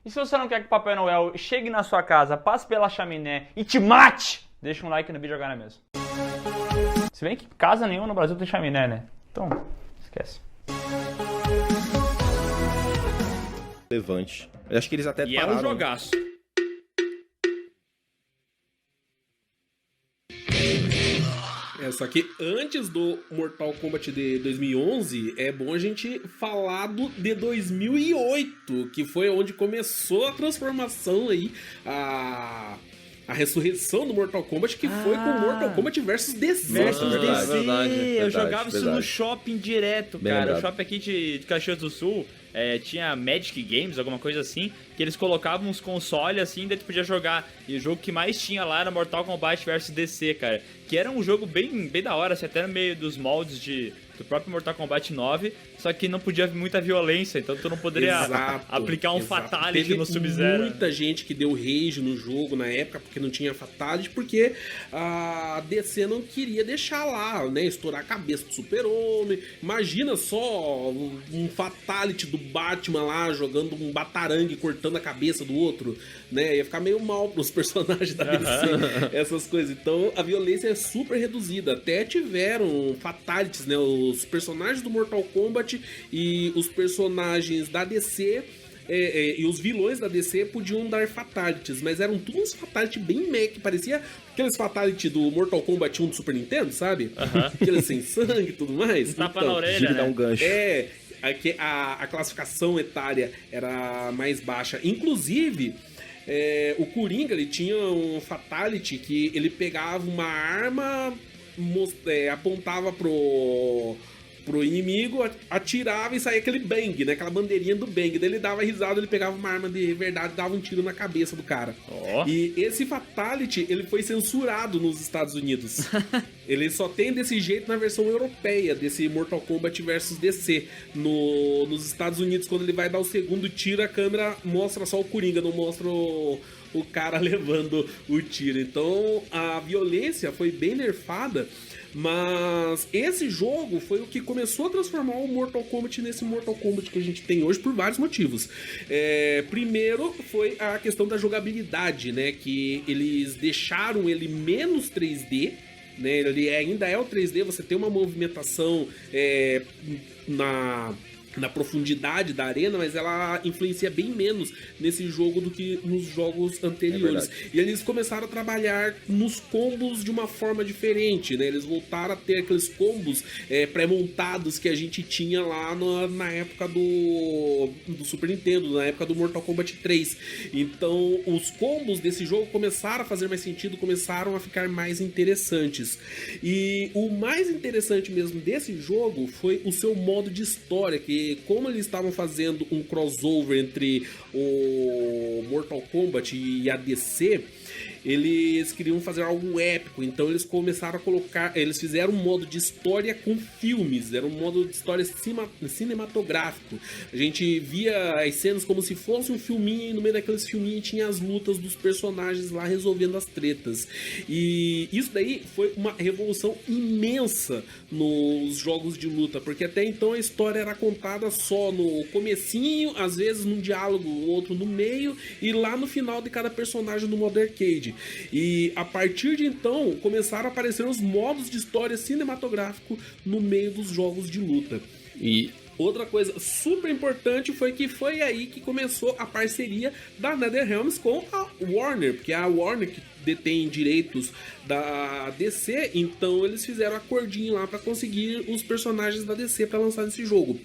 E se você não quer que o Papai Noel chegue na sua casa, passe pela chaminé e te mate, deixa um like no vídeo agora mesmo. Se bem que casa nenhuma no Brasil tem chaminé, né? Então, esquece. Levante. Eu acho que eles até E pararam. é um jogaço. Só que antes do Mortal Kombat de 2011, é bom a gente falar do de 2008, que foi onde começou a transformação aí, a ressurreição do Mortal Kombat, que foi com Mortal Kombat vs DC. Versus verdade, DC. verdade, Eu jogava isso no verdade. shopping direto, Bem cara. lembrado. O shopping aqui de Caxias do Sul tinha Magic Games, alguma coisa assim, que eles colocavam uns consoles assim, daí tu podia jogar. E o jogo que mais tinha lá era Mortal Kombat vs DC, cara. Que era um jogo bem da hora, assim, até no meio dos moldes do próprio Mortal Kombat 9, só que não podia muita violência, então tu não poderia aplicar um Fatality Teve no Sub-Zero. muita gente que deu rage no jogo na época porque não tinha Fatality, porque a DC não queria deixar lá, né, estourar a cabeça do Super-Homem. Imagina só um Fatality do Batman lá jogando um batarangue, cortando a cabeça do outro, né? Ia ficar meio mal pros personagens da DC, essas coisas. Então a violência é super reduzida. Até tiveram Fatalities, né? Os personagens do Mortal Kombat e os personagens da DC e os vilões da DC podiam dar Fatalities, mas eram todos uns Fatalities bem mech, parecia aqueles Fatalities do Mortal Kombat 1 do Super Nintendo, sabe? Aqueles sem sangue e tudo mais. Tapa na orelha, Gira e né? dá um gancho. A classificação etária era mais baixa. Inclusive, o Coringa, ele tinha um Fatality que ele pegava uma arma, apontava pro inimigo, atirava e saía aquele bang, né? Aquela bandeirinha do bang. Daí ele dava risada, ele pegava uma arma de verdade e dava um tiro na cabeça do cara. Ó. E esse Fatality, ele foi censurado nos Estados Unidos. Ele só tem desse jeito na versão europeia, desse Mortal Kombat vs DC. Nos Estados Unidos, quando ele vai dar o segundo tiro, a câmera mostra só o Coringa, não mostra o cara levando o tiro. Então, a violência foi bem nerfada. Mas esse jogo foi o que começou a transformar o Mortal Kombat nesse Mortal Kombat que a gente tem hoje por vários motivos. Primeiro foi a questão da jogabilidade, né? Que eles deixaram ele menos 3D, né? Ele ainda é o 3D, você tem uma movimentação na profundidade da arena, mas ela influencia bem menos nesse jogo do que nos jogos anteriores. E eles começaram a trabalhar nos combos de uma forma diferente, né? Eles voltaram a ter aqueles combos pré-montados que a gente tinha lá na época do Super Nintendo, na época do Mortal Kombat 3. Então, os combos desse jogo começaram a fazer mais sentido, começaram a ficar mais interessantes. E o mais interessante mesmo desse jogo foi o seu modo de história, que como eles estavam fazendo um crossover entre o Mortal Kombat e a DC, eles queriam fazer algo épico, então eles começaram a colocar, eles fizeram um modo de história com filmes, era um modo de história cinematográfico. A gente via as cenas como se fosse um filminho, e no meio daqueles filminhos tinha as lutas dos personagens lá resolvendo as tretas. E isso daí foi uma revolução imensa nos jogos de luta, porque até então a história era contada só no comecinho, às vezes num diálogo, outro no meio, e lá no final de cada personagem do modo arcade. E a partir de então começaram a aparecer os modos de história cinematográfico no meio dos jogos de luta. E outra coisa super importante foi aí que começou a parceria da NetherRealms com a Warner, porque a Warner que detém direitos da DC, então eles fizeram um acordinho lá para conseguir os personagens da DC para lançar esse jogo.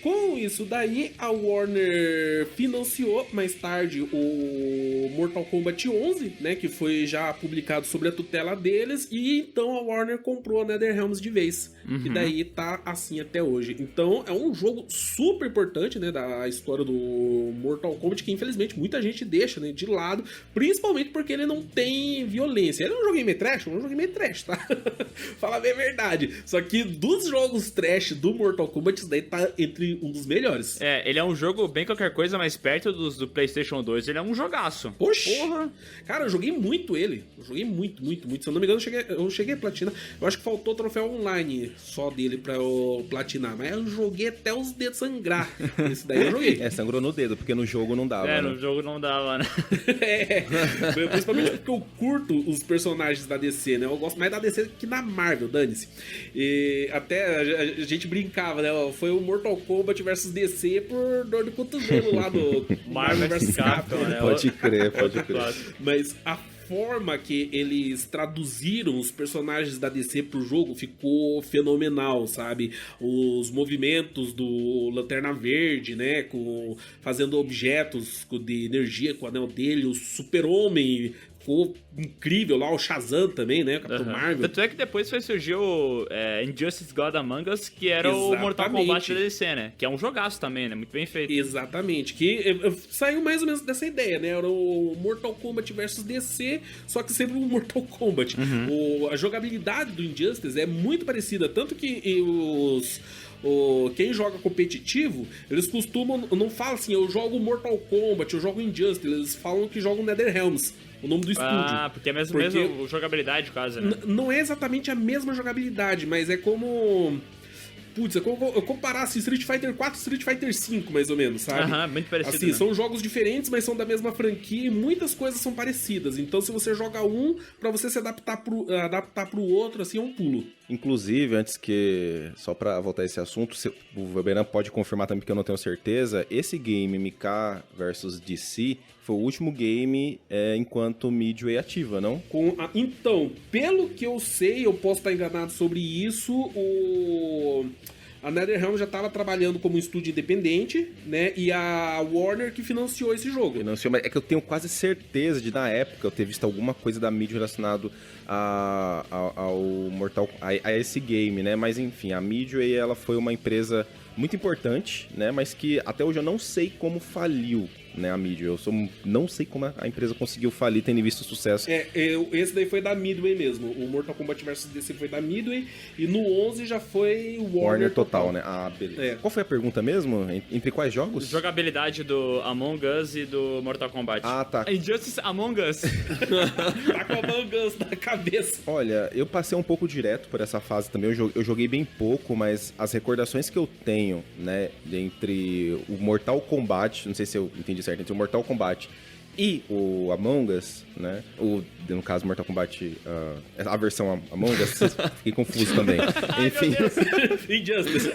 Com isso daí, a Warner financiou mais tarde o Mortal Kombat 11, né, que foi já publicado sob a tutela deles, e então a Warner comprou a NetherRealms de vez, e daí tá assim até hoje. Então é um jogo super importante, né, da história do Mortal Kombat, que infelizmente muita gente deixa, né, de lado, principalmente porque ele não tem violência. Ele é um joguinho meio trash, tá? Fala bem a verdade. Só que dos jogos trash do Mortal Kombat, isso daí tá entre um dos melhores. Ele é um jogo bem qualquer coisa, mas perto do PlayStation 2, ele é um jogaço. Oxi! Porra! Cara, eu joguei muito ele. Eu joguei muito. Se eu não me engano, eu cheguei a platinar. Eu acho que faltou troféu online só dele pra eu platinar. Mas eu joguei até os dedos sangrar. Esse daí eu joguei. Sangrou no dedo, porque no jogo não dava, né? No jogo não dava, né? Principalmente porque eu curto os personagens da DC, né? Eu gosto mais da DC que da Marvel, dane-se. E até a gente brincava, né? Foi o Mortal Kombat versus DC por dor de cotovelo lá do Marvel vs Capcom, né? Pode crer. Mas a forma que eles traduziram os personagens da DC pro jogo ficou fenomenal, sabe? Os movimentos do Lanterna Verde, né? Fazendo objetos de energia com o anel dele, o Super-Homem ficou incrível lá, o Shazam também, né? O Capitão Marvel. Tanto é que depois foi surgir o Injustice God Among Us, que era o Mortal Kombat da DC, né? Que é um jogaço também, né? Muito bem feito. Exatamente, que saiu mais ou menos dessa ideia, né? Era o Mortal Kombat versus DC, só que sempre um Mortal Kombat. A jogabilidade do Injustice é muito parecida, tanto que quem joga competitivo, eles costumam, não falam assim, eu jogo Mortal Kombat, eu jogo Injustice, eles falam que jogam NetherRealms, o nome do estúdio. Porque é mesmo jogabilidade quase, né? Não é exatamente a mesma jogabilidade, mas é como... Putz, eu comparasse Street Fighter 4 e Street Fighter 5, mais ou menos, sabe? Muito parecido. Assim, são jogos diferentes, mas são da mesma franquia e muitas coisas são parecidas. Então, se você joga um, pra você se adaptar pro outro, assim, é um pulo. Inclusive, só pra voltar a esse assunto, o Weberan pode confirmar também, porque eu não tenho certeza, esse game MK versus DC foi o último game enquanto Midway ativa, não? Então, pelo que eu sei, eu posso estar enganado sobre isso, a NetherRealm já estava trabalhando como um estúdio independente, né? E a Warner que financiou esse jogo. Financiou, mas é que eu tenho quase certeza de, na época, eu ter visto alguma coisa da Midway relacionado ao Mortal... a esse game, né? Mas enfim, a Midway, ela foi uma empresa muito importante, né? Mas que até hoje eu não sei como faliu, né, a Midway. Não sei como a empresa conseguiu falir, tendo visto o sucesso. Esse daí foi da Midway mesmo. O Mortal Kombat vs DC foi da Midway e no 11 já foi Warner total, né? Ah, beleza. Qual foi a pergunta mesmo? Entre quais jogos? Jogabilidade do Among Us e do Mortal Kombat. Ah, tá. Injustice Among Us. Tá com Among Us na cabeça. Olha, eu passei um pouco direto por essa fase também. Eu joguei bem pouco, mas as recordações que eu tenho, né, entre o Mortal Kombat, não sei se eu entendi certo, entre o Mortal Kombat e o Among Us, né? No caso, Mortal Kombat, a versão Among Us, fiquei confuso também. Enfim. Injustice.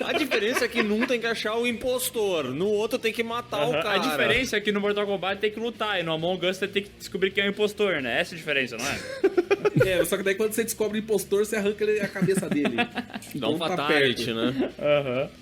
A diferença é que num tem que achar o impostor, no outro tem que matar o cara. A diferença é que no Mortal Kombat tem que lutar, e no Among Us você tem que descobrir quem é o impostor, né? Essa é a diferença, não é? Só que daí quando você descobre o impostor, você arranca a cabeça dele. Dá um fatality, né?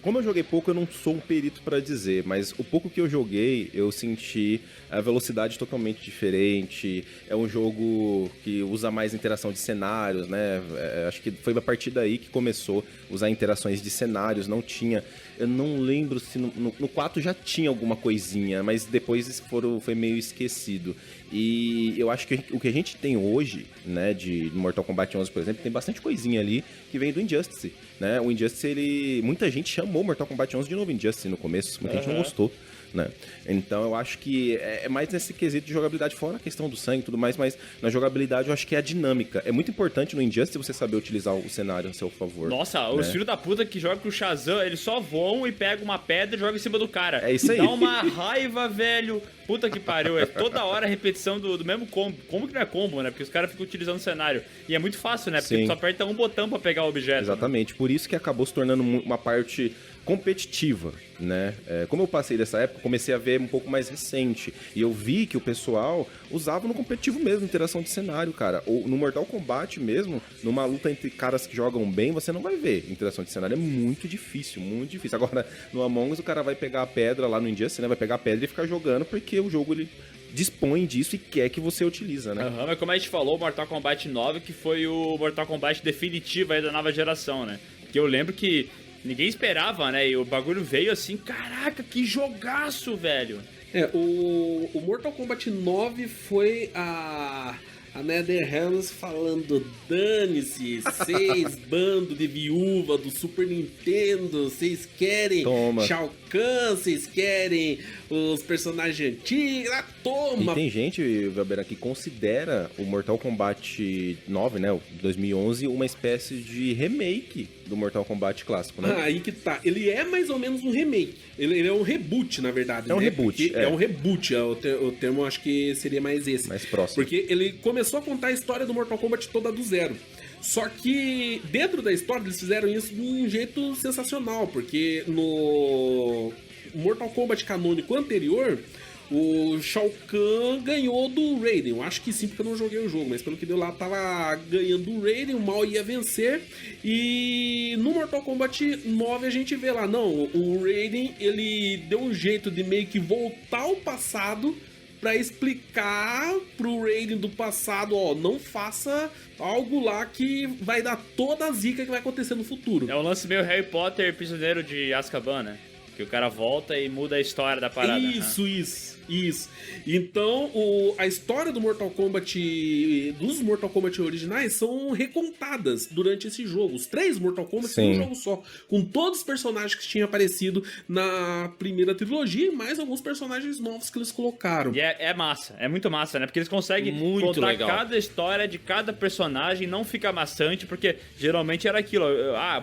Como eu joguei pouco, eu não sou um perito pra dizer, mas o pouco que eu joguei, eu senti a velocidade totalmente diferente. É um jogo que usa mais interação de cenários, né? Acho que foi a partir daí que começou a usar interações de cenários. Não tinha... Eu não lembro se no 4 já tinha alguma coisinha, mas depois foi meio esquecido. E eu acho que o que a gente tem hoje, né, de Mortal Kombat 11, por exemplo, tem bastante coisinha ali que vem do Injustice, né? O Injustice, muita gente chamou Mortal Kombat 11 de novo Injustice no começo, muita gente não gostou, né? Então eu acho que é mais nesse quesito de jogabilidade, fora a questão do sangue e tudo mais, mas na jogabilidade eu acho que é a dinâmica. É muito importante no Injustice você saber utilizar o cenário a seu favor. Nossa, né? Os filhos da puta que jogam com o Shazam, eles só voam e pegam uma pedra e jogam em cima do cara. É isso aí. Dá uma raiva, velho. Puta que pariu. É toda hora a repetição do mesmo combo. Como que não é combo, né? Porque os caras ficam utilizando o cenário. E é muito fácil, né? Porque Sim. tu só aperta um botão pra pegar o objeto. Exatamente. Né? Por isso que acabou se tornando uma parte competitiva, né? Como eu passei dessa época, comecei a ver um pouco mais recente. E eu vi que o pessoal usava no competitivo mesmo, interação de cenário, cara. Ou no Mortal Kombat mesmo, numa luta entre caras que jogam bem, você não vai ver interação de cenário. É muito difícil, muito difícil. Agora, no Among Us, o cara vai pegar a pedra lá no Injustice, né? Vai pegar a pedra e ficar jogando, porque o jogo, ele dispõe disso e quer que você utiliza, né? Mas como a gente falou, o Mortal Kombat 9, que foi o Mortal Kombat definitivo aí da nova geração, né? Que eu lembro que ninguém esperava, né? E o bagulho veio assim, caraca, que jogaço, velho! O Mortal Kombat 9 foi A NetherRealms falando, dane-se, vocês, bando de viúva do Super Nintendo, vocês querem Toma. Shao Kahn, vocês querem os personagens antigos, toma! E tem gente, Velberan, que considera o Mortal Kombat 9, né, o 2011, uma espécie de remake do Mortal Kombat clássico, né? Aí que tá. Ele é mais ou menos um remake. Ele é um reboot, na verdade. É um né? reboot, Porque é um reboot. O termo acho que seria mais esse. Mais próximo. Porque ele começou a contar a história do Mortal Kombat toda do zero. Só que dentro da história eles fizeram isso de um jeito sensacional. Porque no Mortal Kombat canônico anterior, o Shao Kahn ganhou do Raiden. Eu acho que sim, porque eu não joguei o jogo, mas pelo que deu lá, tava ganhando do Raiden, o mal ia vencer. E no Mortal Kombat 9 a gente vê lá, não, o Raiden, ele deu um jeito de meio que voltar ao passado pra explicar pro Raiden do passado, ó, não faça algo lá que vai dar toda a zica que vai acontecer no futuro. É um lance meio Harry Potter, Prisioneiro de Azkaban, né? Que o cara volta e muda a história da parada. Isso. Então, a história do Mortal Kombat, dos Mortal Kombat originais, são recontadas durante esse jogo. Os 3 Mortal Kombat são um jogo só, com todos os personagens que tinham aparecido na primeira trilogia e mais alguns personagens novos que eles colocaram. E é massa, é muito massa, né? Porque eles conseguem Muito contar legal. cada história de cada personagem, não fica maçante, porque geralmente era aquilo,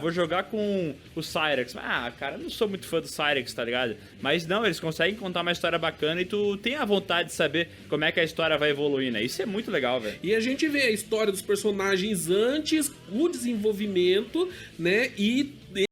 vou jogar com o Cyrex. Cara, eu não sou muito fã do Cyrex, tá ligado? Mas não, eles conseguem contar uma história bacana e tu tem a vontade de saber como é que a história vai evoluir, né? Isso é muito legal, velho. E a gente vê a história dos personagens antes, o desenvolvimento, né? E